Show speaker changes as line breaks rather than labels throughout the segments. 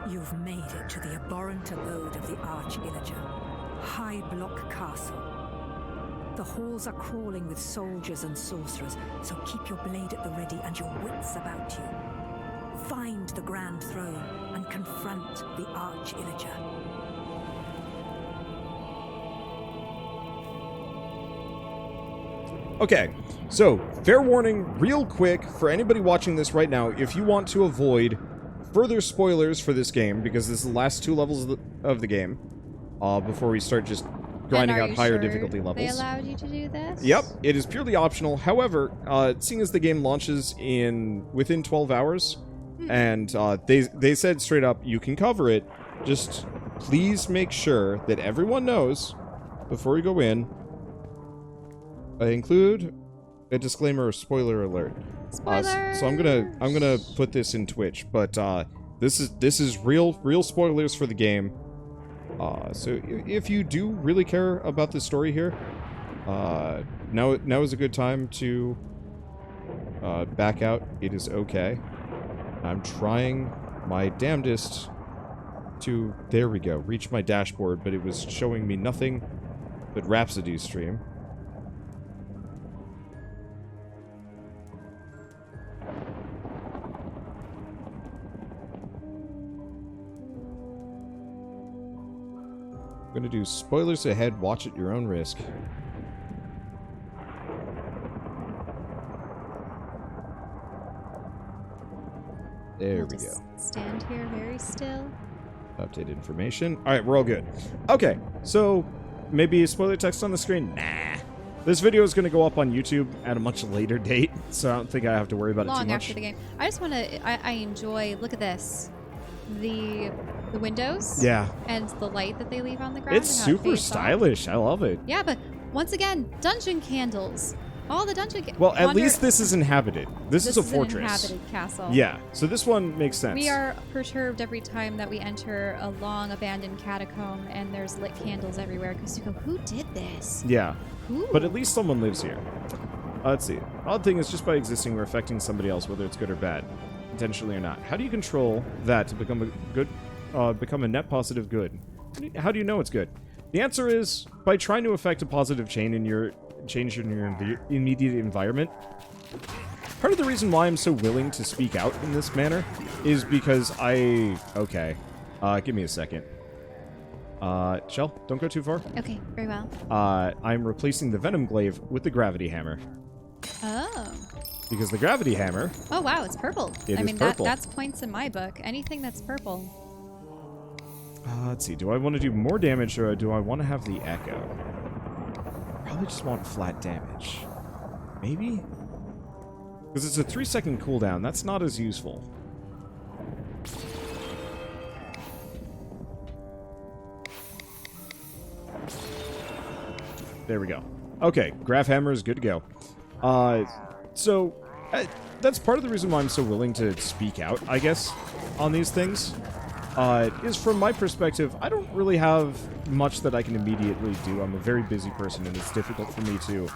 You've made it to the abhorrent abode of the Arch-Illager, Highblock Castle. The halls are crawling with soldiers and sorcerers, so keep your blade at the ready and your wits about you. Find the Grand Throne and confront the Arch-Illager.
Okay, so fair warning, real quick, for anybody watching this right now, if you want to avoid further spoilers for this game, because this is the last 2 levels of the game, before we start just grinding out higher difficulty levels.
They allowed you to do this?
Yep, it is purely optional. However, seeing as the game launches within 12 hours, and they said straight up, you can cover it, just please make sure that everyone knows, before we go in, I include a disclaimer or spoiler alert.
Spoilers!
So I'm gonna put this in Twitch, but this is real spoilers for the game. So if you do really care about the story here, now is a good time to back out. It is okay. I'm trying my damnedest to, there we go, reach my dashboard, but it was showing me nothing but Rhapsody stream. I'm gonna do spoilers ahead, watch at your own risk. There we go.
Stand here very still.
Update information. Alright, we're all good. Okay, so maybe spoiler text on the screen? Nah. This video is going to go up on YouTube at a much later date, so I don't think I have to worry about it too much.
Long after the game. I just want to, I enjoy, look at this. The windows.
Yeah.
And the light that they leave on the ground.
It's super stylish. I love it.
Yeah, but once again, dungeon candles. All the dungeon candles.
Well, at least this is inhabited. This is a fortress.
An inhabited castle.
Yeah, so this one makes sense.
We are perturbed every time that we enter a long abandoned catacomb and there's lit candles everywhere because you go, who did this?
Yeah.
Who?
But at least someone lives here. Let's see. Odd thing is, just by existing, we're affecting somebody else, whether it's good or bad, intentionally or not. How do you control that to become a good, become a net positive good? How do you know it's good? The answer is by trying to affect a positive change in your immediate environment. Part of the reason why I'm so willing to speak out in this manner is because okay. Give me a second. Shell, don't go too far.
Okay, very well.
I'm replacing the Venom Glaive with the Gravity Hammer.
Oh.
Because the Gravity Hammer...
Oh, wow, it's purple.
I mean, purple.
That's points in my book. Anything that's purple.
Let's see. Do I want to do more damage or do I want to have the Echo? Probably just want flat damage. Maybe? Because it's a 3-second cooldown. That's not as useful. There we go. Okay, Grav Hammer is good to go. So, that's part of the reason why I'm so willing to speak out, I guess, on these things. Is from my perspective, I don't really have much that I can immediately do. I'm a very busy person, and it's difficult for me to,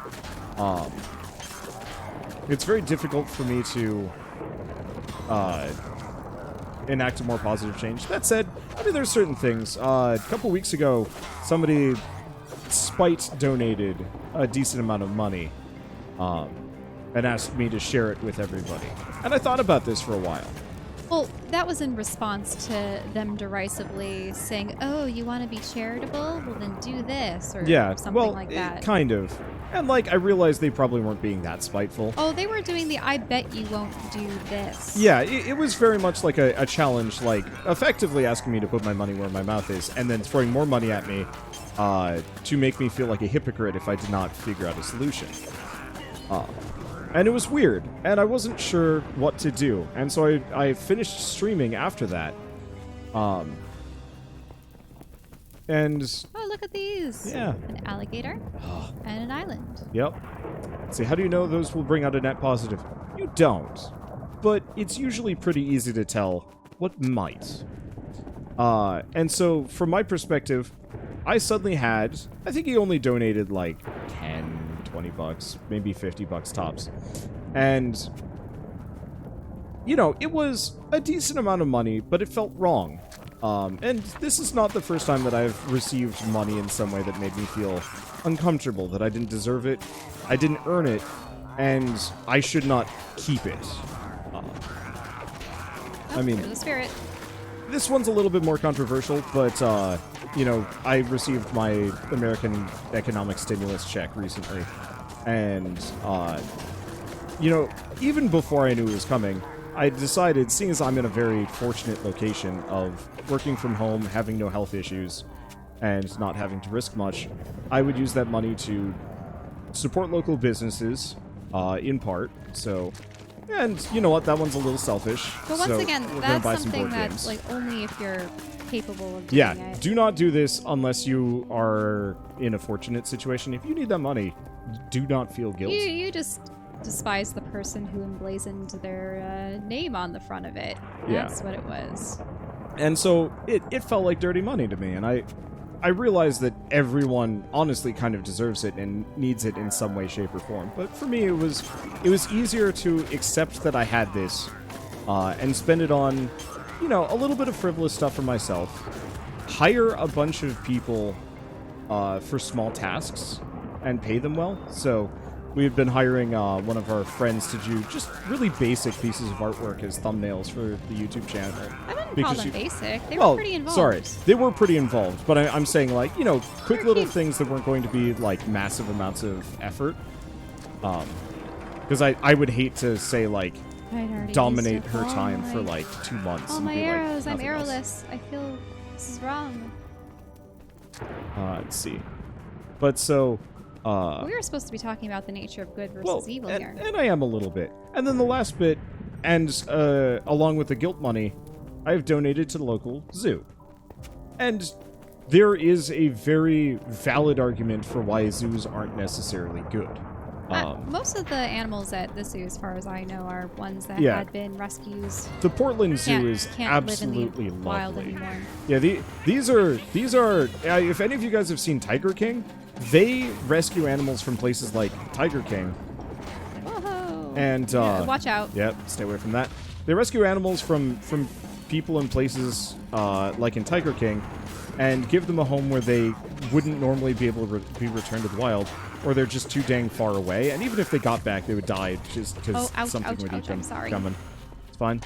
enact a more positive change. That said, I mean, there's certain things. A couple weeks ago, somebody spite donated a decent amount of money, and asked me to share it with everybody. And I thought about this for a while.
Well, that was in response to them derisively saying, oh, you want to be charitable? Well, then do this, or something like that.
Kind of. And, like, I realized they probably weren't being that spiteful.
Oh, they were doing the I bet you won't do this.
Yeah, it was very much like a challenge, like, effectively asking me to put my money where my mouth is, and then throwing more money at me to make me feel like a hypocrite if I did not figure out a solution. And it was weird, and I wasn't sure what to do. And so I finished streaming after that. And...
Oh, look at these.
Yeah.
An alligator and an island.
Yep. See, how do you know those will bring out a net positive? You don't. But it's usually pretty easy to tell what might. And so, from my perspective, I suddenly had... I think he only donated like 10, 20 bucks, maybe 50 bucks tops. And you know, it was a decent amount of money, but it felt wrong. And this is not the first time that I've received money in some way that made me feel uncomfortable, that I didn't deserve it, I didn't earn it, and I should not keep it. I mean,
the spirit.
This one's a little bit more controversial, but, you know, I received my American economic stimulus check recently, and, you know, even before I knew it was coming, I decided, seeing as I'm in a very fortunate location of working from home, having no health issues, and not having to risk much, I would use that money to support local businesses, in part, so... And, you know what, that one's a little selfish.
But once
so
again,
we're
that's
buy some
something
board
that's,
games.
like, only if you're capable of doing it.
Do not do this unless you are in a fortunate situation. If you need that money, do not feel guilt.
You just despise the person who emblazoned their name on the front of it. That's what it was.
And so it felt like dirty money to me, and I realized that everyone honestly kind of deserves it and needs it in some way, shape, or form. But for me, it was easier to accept that I had this and spend it on, you know, a little bit of frivolous stuff for myself. Hire a bunch of people for small tasks and pay them well. So we've been hiring one of our friends to do just really basic pieces of artwork as thumbnails for the YouTube channel.
I wouldn't call them basic. They were pretty involved.
Sorry, they were pretty involved, but I'm saying, like, you know, quick little things that weren't going to be, like, massive amounts of effort. Because I would hate to say, like, dominate her time for, like, 2 months.
Oh, my arrows. I'm
nothing
arrowless. I feel this is wrong.
Let's see. But so...
we were supposed to be talking about the nature of good versus evil here.
And I am a little bit. And then the last bit, and along with the guilt money, I have donated to the local zoo. And there is a very valid argument for why zoos aren't necessarily good.
Most of the animals at the zoo, as far as I know, are ones that had been rescues.
The Portland Zoo is absolutely lovely. Yeah, these are if any of you guys have seen Tiger King, they rescue animals from places like Tiger King.
Whoa.
And
watch out.
Yep, stay away from that. They rescue animals from people in places like in Tiger King and give them a home where they wouldn't normally be able to be returned to the wild, or they're just too dang far away. And even if they got back, they would die just because something would eat them.
I'm sorry.
Coming. It's fine.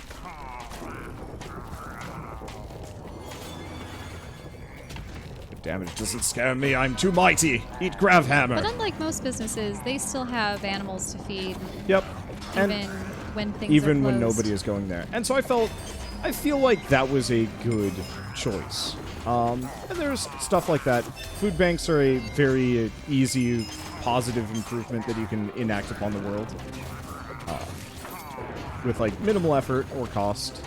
Damage doesn't scare me. I'm too mighty. Eat Gravhammer.
But unlike most businesses, they still have animals to feed.
Yep.
Even when things are closed.
When nobody is going there. And so I feel like that was a good choice. And there's stuff like that. Food banks are a very easy, positive improvement that you can enact upon the world. With, like, minimal effort or cost.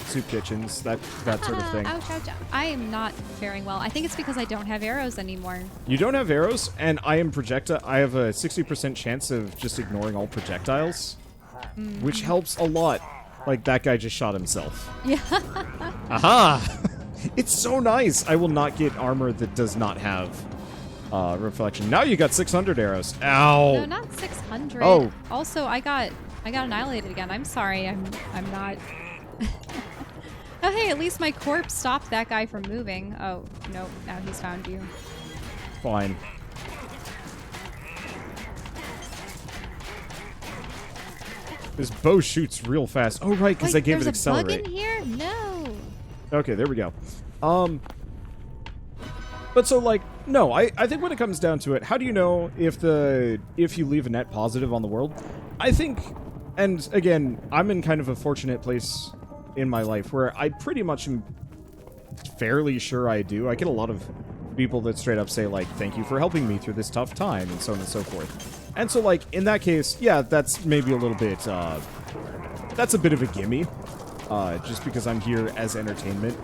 Soup kitchens, that sort of thing.
Ouch, ouch, ouch. I am not faring well. I think it's because I don't have arrows anymore.
You don't have arrows, and I am I have a 60% chance of just ignoring all projectiles, which helps a lot. Like, that guy just shot himself.
Yeah.
Aha! It's so nice. I will not get armor that does not have reflection. Now you got 600 arrows. Ow!
No, not 600.
Oh.
Also, I got annihilated again. I'm sorry. I'm not. Oh, hey, at least my corpse stopped that guy from moving. Oh, no, now he's found you.
Fine. This bow shoots real fast. Oh, right, because I gave it accelerate.
There's a bug in here? No.
Okay, there we go. But so, like, no, I think when it comes down to it, how do you know if you leave a net positive on the world? I think, and again, I'm in kind of a fortunate place in my life where I pretty much am fairly sure I do. I get a lot of people that straight up say, like, thank you for helping me through this tough time, and so on and so forth. And so, like, in that case, yeah, that's maybe a little bit, that's a bit of a gimme, just because I'm here as entertainment.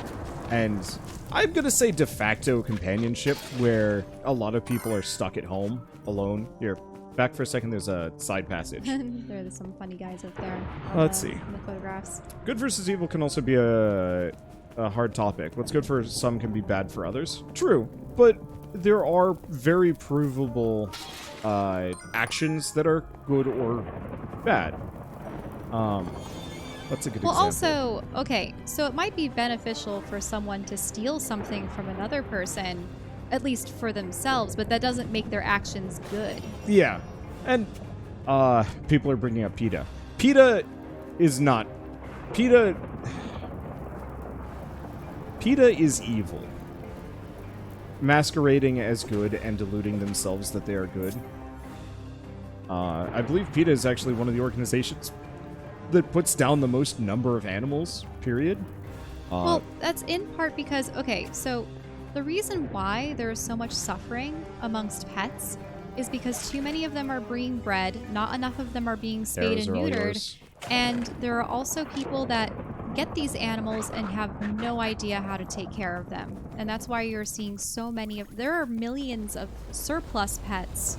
And I'm gonna say de facto companionship, where a lot of people are stuck at home, alone. Here, back for a second, there's a side passage.
There's some funny guys out there.
Let's see.
In the photographs.
Good versus evil can also be a hard topic. What's good for some can be bad for others. True, but there are very provable actions that are good or bad. What's a good
Well,
example?
also, okay, so it might be beneficial for someone to steal something from another person, at least for themselves, but that doesn't make their actions good.
Yeah. And people are bringing up PETA. PETA is not... PETA... PETA is evil. Masquerading as good and deluding themselves that they are good. I believe PETA is actually one of the organizations that puts down the most number of animals, period.
Well, that's in part because, okay, so the reason why there is so much suffering amongst pets is because too many of them are being bred, not enough of them are being spayed
Arrows
and
are all
neutered,
yours.
and there are also people that get these animals and have no idea how to take care of them. And that's why you're seeing so many of... There are millions of surplus pets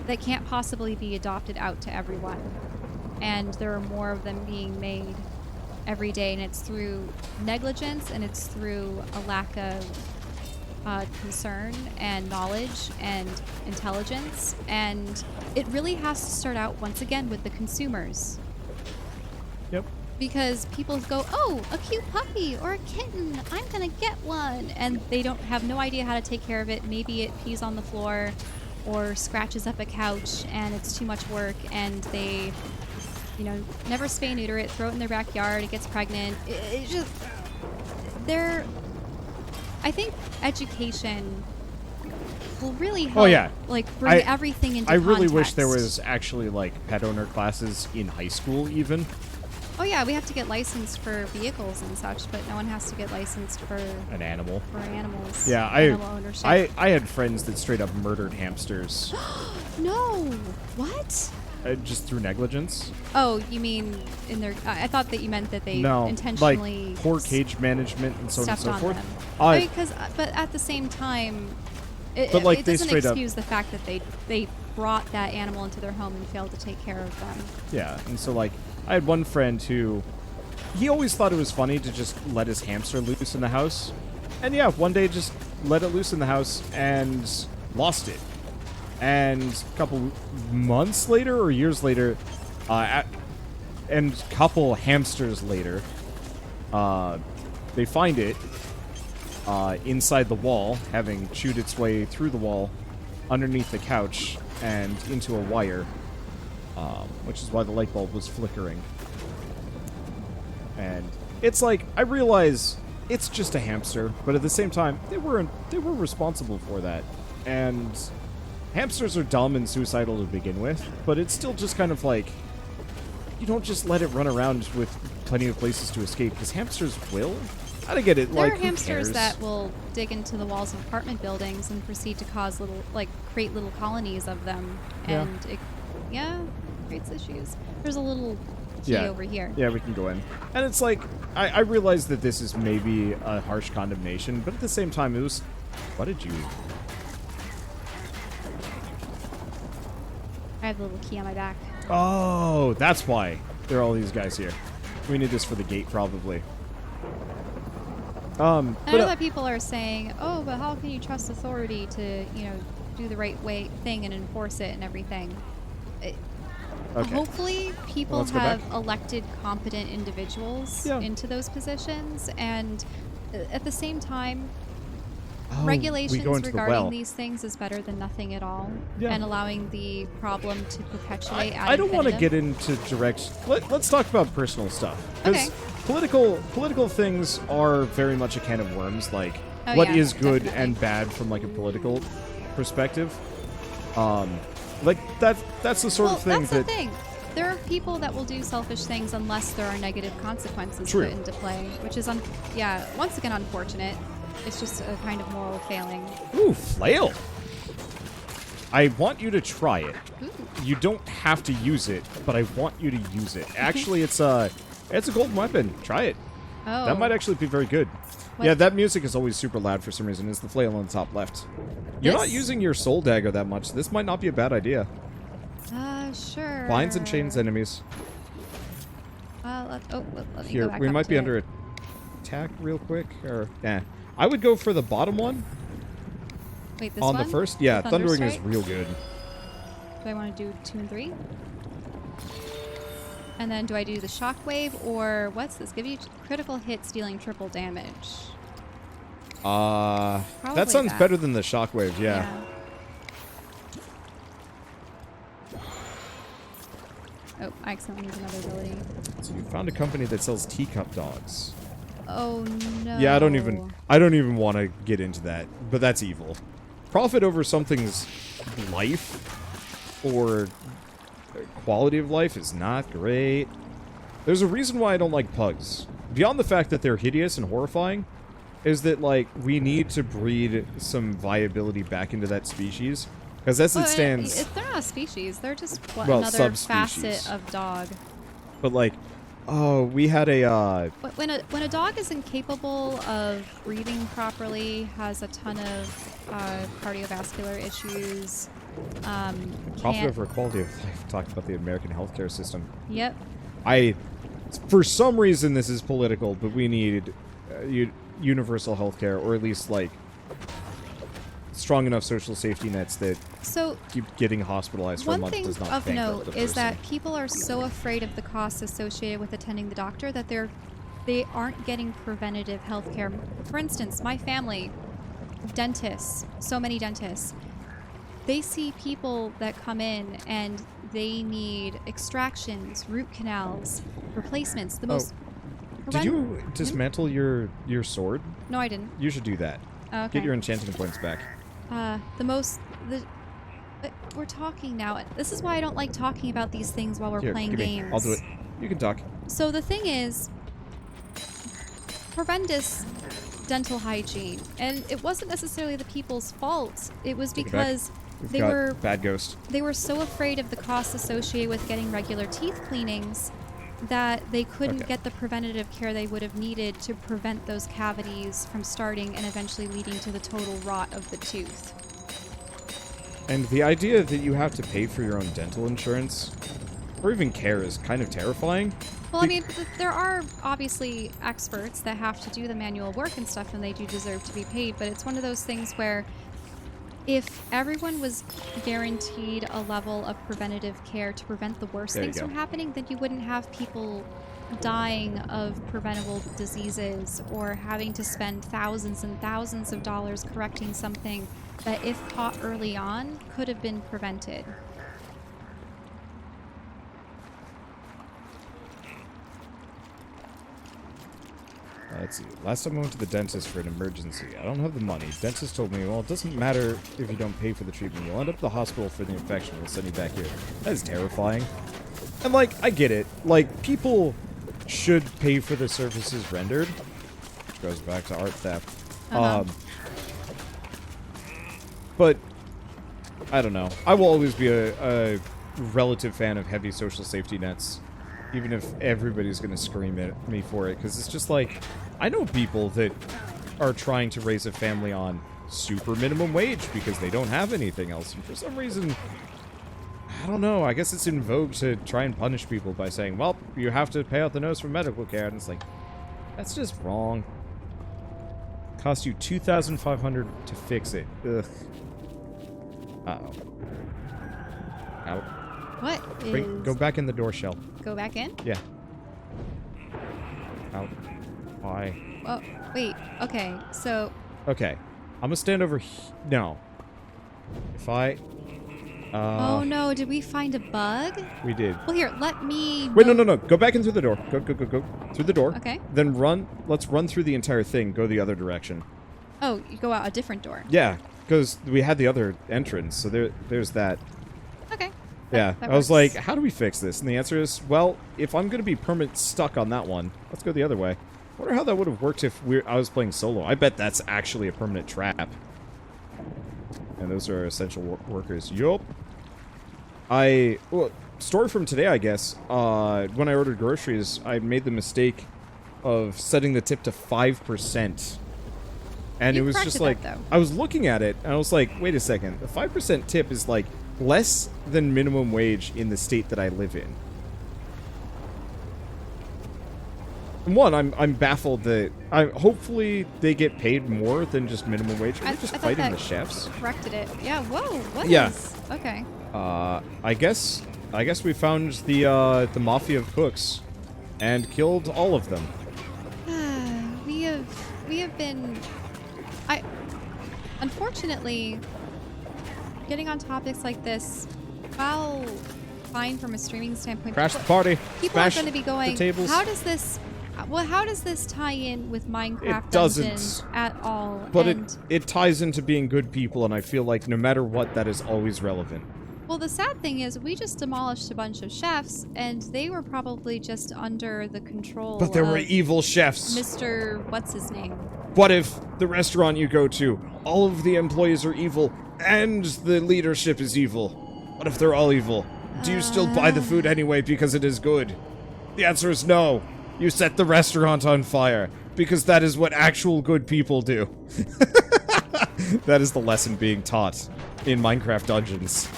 that can't possibly be adopted out to everyone. And there are more of them being made every day, and it's through negligence and it's through a lack of concern and knowledge and intelligence, and it really has to start out once again with the consumers.
Yep.
Because people go, oh, a cute puppy or a kitten, I'm gonna get one, and they don't have no idea how to take care of it. Maybe it pees on the floor or scratches up a couch and it's too much work, and they, you know, never spay neuter it, throw it in their backyard, it gets pregnant. It just, I think education will really help, like, bring everything into context.
I really wish there was actually, like, pet owner classes in high school, even.
Oh yeah, we have to get licensed for vehicles and such, but no one has to get licensed for
an animal.
For animals.
Yeah,
animal ownership.
I had friends that straight up murdered hamsters.
No! What?
Just through negligence.
Oh, you mean in their... I thought that you meant that they intentionally...
like poor cage management and so on and so forth.
But at the same time, it doesn't excuse the fact that they brought that animal into their home and failed to take care of them.
Yeah, and so, like, I had one friend who... He always thought it was funny to just let his hamster loose in the house. And yeah, one day just let it loose in the house and lost it. And a couple months later or years later, and a couple hamsters later, they find it inside the wall, having chewed its way through the wall, underneath the couch, and into a wire, which is why the light bulb was flickering. And it's like, I realize it's just a hamster, but at the same time, they were responsible for that. And hamsters are dumb and suicidal to begin with, but it's still just kind of like, you don't just let it run around with plenty of places to escape, because hamsters will. I don't get it.
There
like,
are hamsters
who cares?
that will dig into the walls of apartment buildings and proceed to cause create little colonies of them, and it creates issues. There's a little key over here.
Yeah, we can go in. And it's like, I realize that this is maybe a harsh condemnation, but at the same time, it was... What did you...
I have a little key on my back.
Oh, that's why there are all these guys here. We need this for the gate, probably.
I know that people are saying, oh, but how can you trust authority to, do the right thing and enforce it and everything? Hopefully people have elected competent individuals into those positions, and at the same time, regulations regarding these things is better than nothing at all, and allowing the problem to perpetuate.
I don't want to get into direct... Let's talk about personal stuff. Because political things are very much a can of worms, like what is good and bad from like a political perspective. Like that's the sort of thing
that's the thing. There are people that will do selfish things unless there are negative consequences put into play, which is once again unfortunate. It's just a kind of moral failing.
Ooh, flail. I want you to try it.
Ooh.
You don't have to use it, but I want you to use it. Actually, it's a golden weapon. Try it.
Oh.
That might actually be very good. What? Yeah, that music is always super loud for some reason. It's the flail on the top left. You're not using your soul dagger that much. This might not be a bad idea.
Sure.
Binds and chains enemies.
Let me
Here,
go back
we
up
might be
to
under attack real quick, or I would go for the bottom one.
Wait, this
on
one?
the first? Yeah,
the
thundering is real good.
Do I want to do 2 and 3? And then do I do the shockwave or what's this? Give you critical hits dealing triple damage.
That sounds better than the shockwave, yeah.
Oh, I accidentally used another ability.
So you found a company that sells teacup dogs.
Oh no.
Yeah, I don't even want to get into that, but that's evil. Profit over something's life or quality of life is not great. There's a reason why I don't like pugs. Beyond the fact that they're hideous and horrifying, is that, like, we need to breed some viability back into that species. Because as it stands...
They're not a species. They're just
another
facet of dog.
But, like, oh, we had a...
When a dog is incapable of breathing properly, has a ton of cardiovascular issues...
Profit over quality of life. Talked about the American healthcare system.
Yep.
For some reason, this is political, but we need universal healthcare, or at least, like, strong enough social safety nets that keep getting hospitalized for a month does not bankrupt the person.
One thing of note is that people are so afraid of the costs associated with attending the doctor that they aren't getting preventative healthcare. For instance, my family, dentists, so many dentists, they see people that come in and they need extractions, root canals, replacements.
Did you dismantle your sword?
No, I didn't.
You should do that.
Okay.
Get your enchanting points back.
We're talking now. This is why I don't like talking about these things while we're playing games.
I'll do it. You can talk.
So the thing is, horrendous dental hygiene, and it wasn't necessarily the people's fault. It was because they were
bad ghost.
They were so afraid of the costs associated with getting regular teeth cleanings that they couldn't get the preventative care they would have needed to prevent those cavities from starting and eventually leading to the total rot of the tooth.
And the idea that you have to pay for your own dental insurance, or even care, is kind of terrifying.
Well, I mean, there are obviously experts that have to do the manual work and stuff, and they do deserve to be paid, but it's one of those things where if everyone was guaranteed a level of preventative care to prevent the worst things from happening, then you wouldn't have people dying of preventable diseases or having to spend thousands and thousands of dollars correcting something that, if caught early on, could have been prevented.
Let's see. Last time I went to the dentist for an emergency. I don't have the money. Dentist told me, well, it doesn't matter if you don't pay for the treatment. You'll end up at the hospital for the infection. We'll send you back here. That is terrifying. And, like, I get it. Like, people should pay for the services rendered. Which goes back to art theft. But, I don't know. I will always be a relative fan of heavy social safety nets. Even if everybody's going to scream at me for it. Because it's just like, I know people that are trying to raise a family on super minimum wage because they don't have anything else. And for some reason, I don't know, I guess it's in vogue to try and punish people by saying, well, you have to pay out the nose for medical care. And it's like, that's just wrong. Cost you $2,500 to fix it. Ugh. Uh-oh. Out.
What
Go back in the door shell.
Go back in?
Yeah. Out. Why?
Oh, wait. Okay, so...
Okay. I'm gonna stand over No. If I...
oh no, did we find a bug?
We did.
Well, here, let me...
Wait, no. Go back in through the door. Go. Through the door.
Okay.
Then run. Let's run through the entire thing. Go the other direction.
Oh, you go out a different door.
Yeah, because we had the other entrance, so there's that.
Okay.
Yeah,
that
I was
works.
like, how do we fix this? And the answer is, well, if I'm going to be permanent stuck on that one, let's go the other way. I wonder how that would have worked if I was playing solo. I bet that's actually a permanent trap. And those are essential workers. Yup. Well, story from today, I guess. When I ordered groceries, I made the mistake of setting the tip to 5%. And it was just like, I was looking at it, and I was like, wait a second. The 5% tip is like less than minimum wage in the state that I live in. And one, I'm baffled that hopefully they get paid more than just minimum wage. Are they just fighting the chefs?
Corrected it. Yeah. Whoa. What
Yeah.
is? Okay.
I guess I guess we found the mafia of cooks and killed all of them.
We have been... Unfortunately, getting on topics like this, while fine from a streaming standpoint,
Crash the party.
people are
Smash
going to be going,
the tables.
how does this... Well, how does this tie in with Minecraft
It doesn't.
Dungeons at all?
But
And,
it ties into being good people, and I feel like no matter what, that is always relevant.
well, the sad thing is we just demolished a bunch of chefs, and they were probably just under the control
But there were
of
evil chefs.
Mr. What's his name?
What if the restaurant you go to, all of the employees are evil, and the leadership is evil? What if they're all evil? Do you still buy the food anyway because it is good? The answer is no. You set the restaurant on fire, because that is what actual good people do. That is the lesson being taught in Minecraft Dungeons.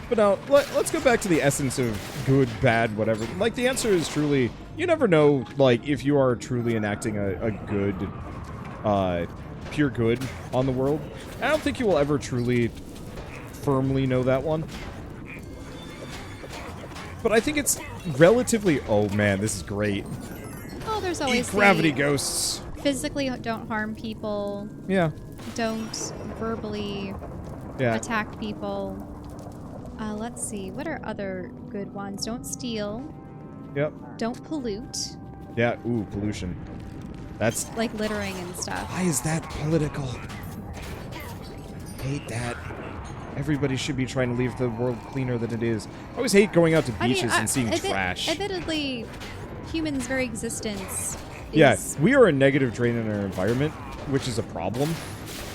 But now, let's go back to the essence of good, bad, whatever. Like, the answer is truly, you never know, like, if you are truly enacting a good, pure good on the world. I don't think you will ever truly firmly know that one. But I think it's relatively... Oh, man, this is great.
Well, there's always
Eat gravity
the
ghosts.
physically don't harm people,
Yeah.
don't verbally
Yeah.
attack people. Let's see, what are other good ones? Don't steal,
Yep.
don't pollute,
Yeah, ooh, pollution. That's...
like littering and stuff.
Why is that political? Hate that. Everybody should be trying to leave the world cleaner than it is. I always hate going out to beaches and seeing trash.
Admittedly, humans' very existence is...
Yeah, we are a negative drain in our environment, which is a problem.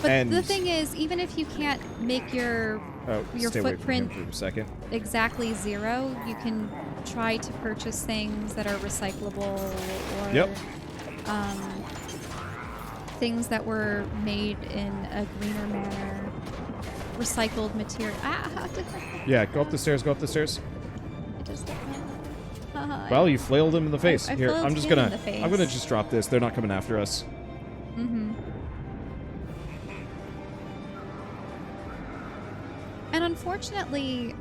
But
and
the thing is, even if you can't make your
stay away from him
footprint
for a second.
exactly zero, you can try to purchase things that are recyclable or
Yep.
things that were made in a greener manner, recycled material.
Yeah, go up the stairs, go up the stairs.
I just
Well, you flailed him in the face.
I
Here,
flailed
I'm just
him
gonna...
in the face.
I'm gonna just drop this. They're not coming after us.
Mm-hmm. And unfortunately,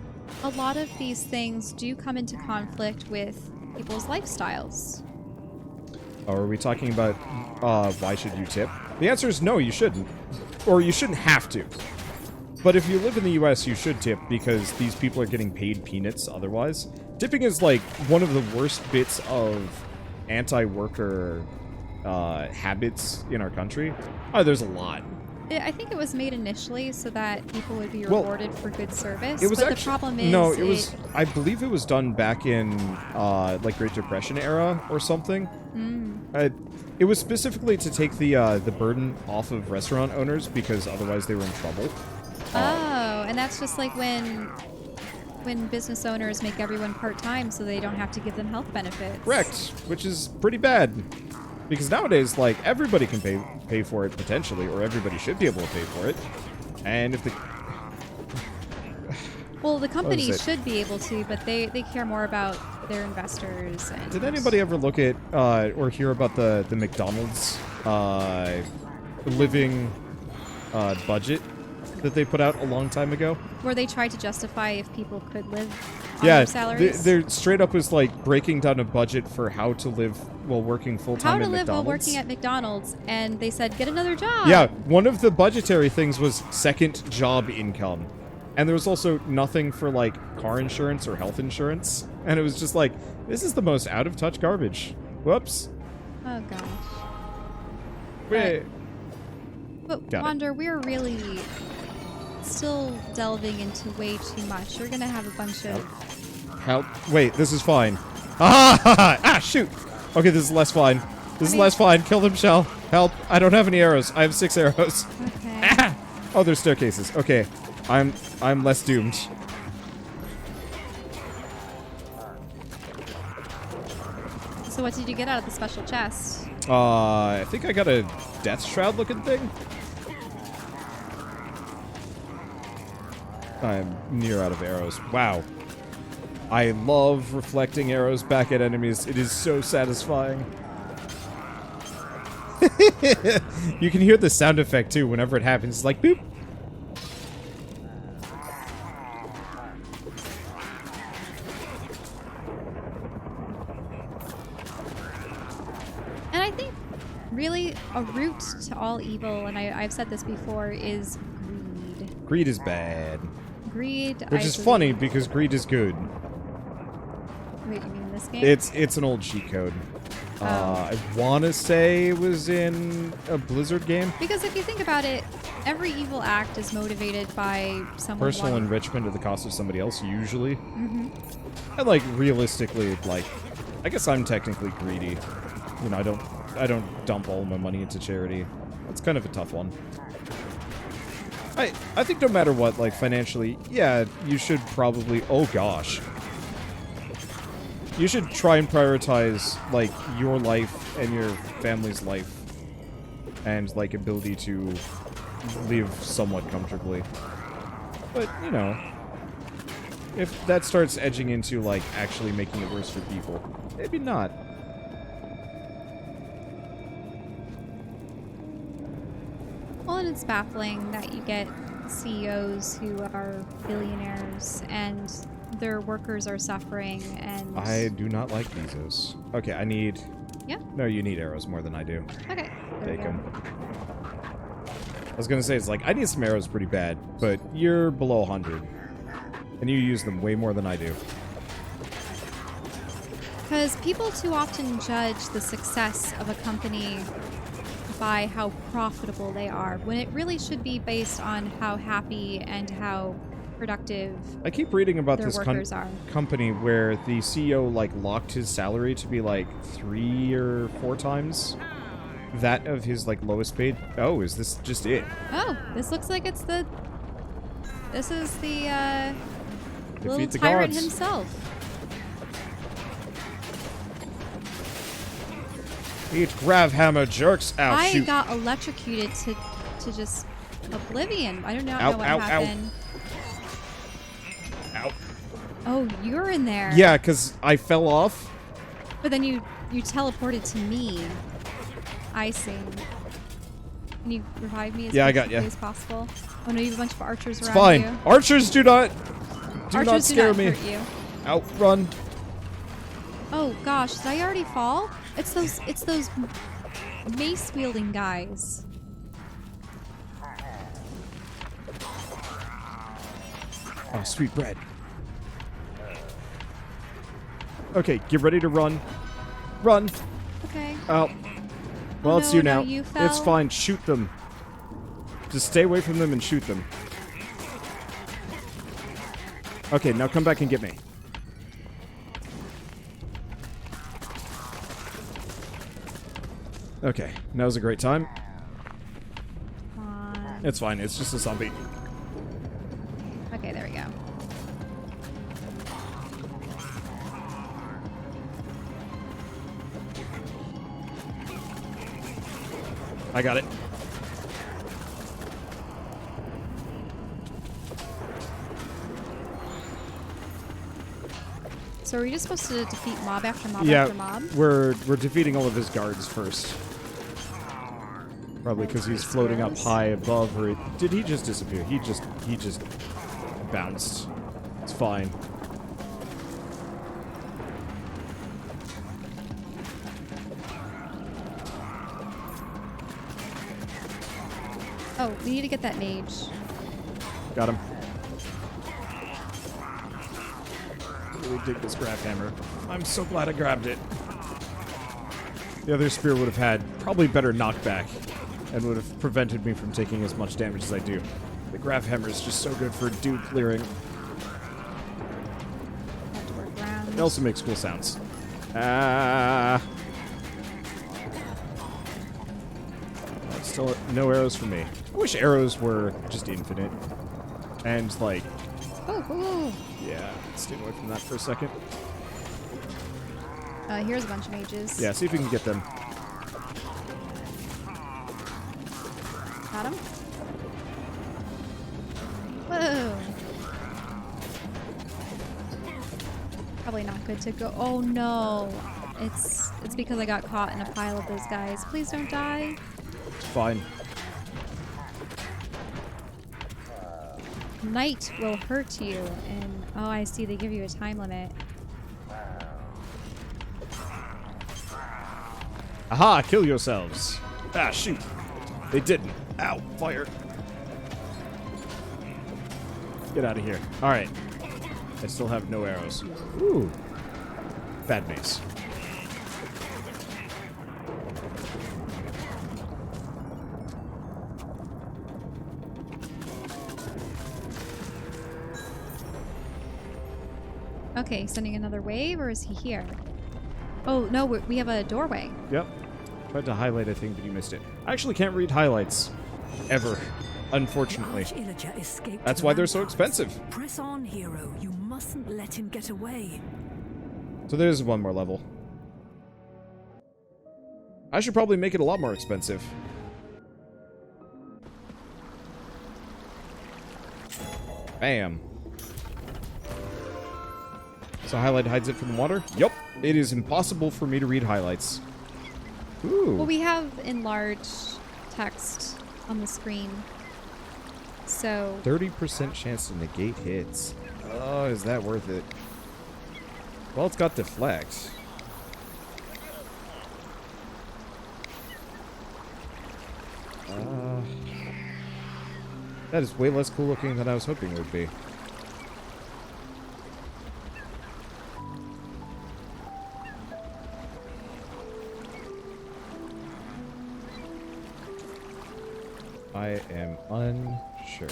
a lot of these things do come into conflict with people's lifestyles.
Oh, are we talking about why should you tip? The answer is no, you shouldn't. Or you shouldn't have to. But if you live in the US, you should tip because these people are getting paid peanuts otherwise. Tipping is like one of the worst bits of anti-worker habits in our country. Oh, there's a lot.
I think it was made initially so that people would be
Well,
rewarded for good service.
It was
but
actually,
the problem is,
no, it was. I believe it was done back in like Great Depression era or something. It was specifically to take the burden off of restaurant owners because otherwise they were in trouble.
Oh, and that's just like when business owners make everyone part-time so they don't have to give them health benefits.
Correct, which is pretty bad. Because nowadays, like, everybody can pay for it, potentially, or everybody should be able to pay for it. And if the...
Well, the companies should be able to, but they care more about their investors. And
Did anybody ever look at or hear about the McDonald's living budget that they put out a long time ago?
where they tried to justify if people could live on
Yeah,
their salaries?
they're straight up was like breaking down a budget for how to live while working
How
full-time
to
at
live
McDonald's.
while working at McDonald's, and they said, get another job.
Yeah, one of the budgetary things was second job income. And there was also nothing for, like, car insurance or health insurance. And it was just like, this is the most out-of-touch garbage. Whoops.
Oh, gosh.
Wait.
But,
Got it.
Wander, we're really still delving into way too much. You're going to have a bunch of...
Help. Wait, this is fine. Ah, shoot. Okay, this is less fine. This is less fine. Kill them, Shell. Help. I don't have any arrows. I have 6 arrows.
Okay.
Ah! Oh, there's staircases. Okay. I'm less doomed.
So what did you get out of the special chest?
I think I got a death shroud looking thing. I'm near out of arrows. Wow. I love reflecting arrows back at enemies. It is so satisfying. You can hear the sound effect too whenever it happens. It's like boop.
And I think really a root to all evil, and I've said this before, is greed.
Greed is bad.
Greed,
Which is funny because greed is good.
Wait, you mean in this game?
It's an old cheat code. I want to say it was in a Blizzard game.
Because if you think about it, every evil act is motivated by someone
Personal
wanting...
enrichment at the cost of somebody else, usually.
Mm-hmm.
And like realistically, like I guess I'm technically greedy. You know, I don't dump all my money into charity. That's kind of a tough one. I think no matter what, like financially, yeah, you should probably. Oh gosh. You should try and prioritize, like, your life and your family's life and, like, ability to live somewhat comfortably. But, you know, if that starts edging into, like, actually making it worse for people, maybe not.
Well, and it's baffling that you get CEOs who are billionaires and their workers are suffering, and...
I do not like Bezos. Okay, I need...
Yeah?
No, you need arrows more than I do.
Okay.
Take them. I was gonna say, it's like, I need some arrows pretty bad, but you're below 100. And you use them way more than I do.
Because people too often judge the success of a company by how profitable they are, when it really should be based on how happy and how productive
I keep reading about
their
this
workers are.
company where the CEO like locked his salary to be like 3 or 4 times that of his like lowest paid. Oh, is this just it?
Oh, this looks like it's the... This is the, little
Defeat the
tyrant
gods.
himself.
Eat Gravhammer, jerks! Ow,
I
shoot.
got electrocuted to just oblivion. I don't know
Ow,
what
ow, ow.
happened.
Ow.
Oh, you're in there.
Yeah, because I fell off.
But then you teleported to me. I see. Can you revive me as quickly as possible? Oh no, you have a bunch of archers
It's
around
fine.
you.
Archers do not
Archers
scare
do
me.
not hurt you.
Outrun.
Oh gosh, did I already fall? It's those mace wielding guys.
Oh, sweet bread. Okay, get ready to run. Run.
Okay.
Oh. Well,
Oh,
it's
no,
you
no,
now.
you
It's
fell.
fine. Shoot them. Just stay away from them and shoot them. Okay, now come back and get me. Okay, now's a great time.
Come on.
It's fine. It's just a zombie.
Okay, there we go.
I got it.
So are we just supposed to defeat mob after mob
Yeah,
after mob?
we're defeating all of his guards first. Probably because he's floating up high above, or did he just disappear? He just bounced. It's fine.
Oh, we need to get that mage.
Got him. Really dig this grab hammer. I'm so glad I grabbed it. The other spear would have had probably better knockback and would have prevented me from taking as much damage as I do. The grab hammer is just so good for dude clearing.
Have to work around.
It also makes cool sounds. Ah. Still no arrows for me. I wish arrows were just infinite. And like,
Oh,
yeah, stay away from that for a second.
here's a bunch of mages.
Yeah, see if we can get them.
Got him. Whoa. Probably not good to go. Oh no. It's because I got caught in a pile of those guys. Please don't die.
fine.
Night will hurt you, and oh, I see. They give you a time limit.
Aha! Kill yourselves. Ah, shoot. They didn't. Ow! Fire. Get out of here. All right. I still have no arrows. Ooh. Bad mace.
Okay, sending another wave, or is he here? Oh, no, we have a doorway.
Yep. Tried to highlight a thing, but you missed it. I actually can't read highlights. Ever. Unfortunately.
Arch-Illager escaped
That's
the
why they're so
ramparts.
expensive.
Press on, hero. You mustn't let him get away.
So there's one more level. I should probably make it a lot more expensive. Bam. So highlight hides it from the water? Yup. It is impossible for me to read highlights. Ooh.
Well, we have enlarged text on the screen. So
30% chance to negate hits. Oh, is that worth it? Well, it's got deflect. That is way less cool looking than I was hoping it would be. I am unsure.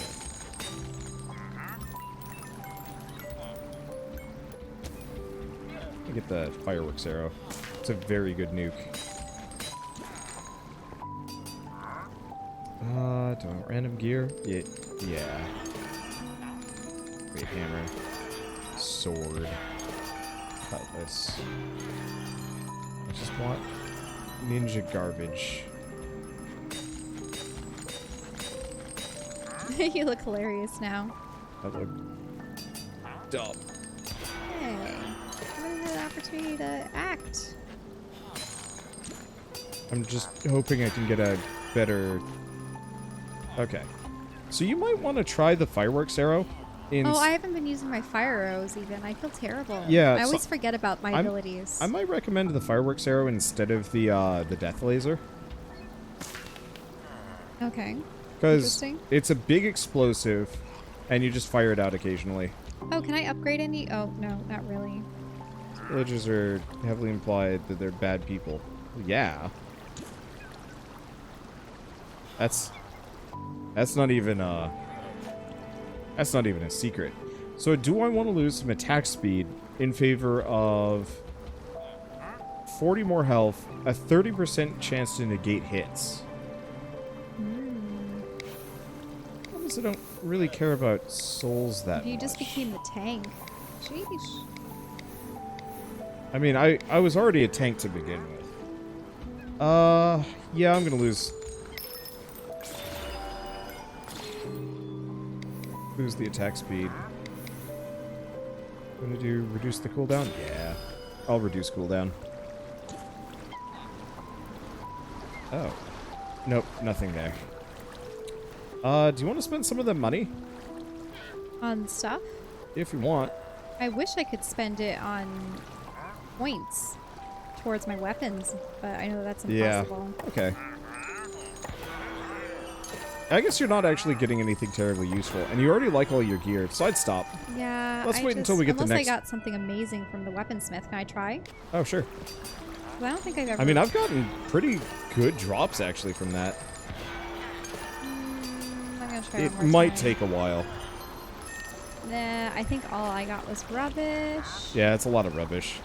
Let me get the fireworks arrow. It's a very good nuke. Do I want random gear? Yeah. Great hammer. Sword. Cutlass. I just want ninja garbage.
you look hilarious now.
I look dumb.
Hey, I haven't had an opportunity to act.
I'm just hoping I can get a better... Okay. So you might want to try the fireworks arrow.
Oh, I haven't been using my fire arrows even. I feel terrible.
Yeah,
I
so
always forget about my abilities.
I might recommend the fireworks arrow instead of the death laser.
Okay.
Because it's a big explosive, and you just fire it out occasionally.
Oh, can I upgrade any? Oh, no, not really.
Villagers are heavily implied that they're bad people. Yeah. That's not even a secret. So do I want to lose some attack speed in favor of 40 more health, a 30% chance to negate hits? I don't really care about souls that
You
much.
just became the tank. Sheesh.
I mean, I was already a tank to begin with. Yeah, I'm gonna lose the attack speed. I'm gonna do reduce the cooldown? Yeah. I'll reduce cooldown. Oh. Nope, nothing there. Do you want to spend some of the money?
On stuff?
If you want.
I wish I could spend it on points towards my weapons, but I know that's impossible.
Yeah. Okay. I guess you're not actually getting anything terribly useful, and you already like all your gear, so I'd stop.
Yeah.
Let's wait until we get the next...
Unless I got something amazing from the weaponsmith. Can I try?
Oh, sure.
Well, I don't think I've ever...
I mean, I've gotten pretty good drops, actually, from that.
I'm gonna try
It
one more
might
time.
take a while.
Nah, I think all I got was rubbish.
Yeah, it's a lot of rubbish.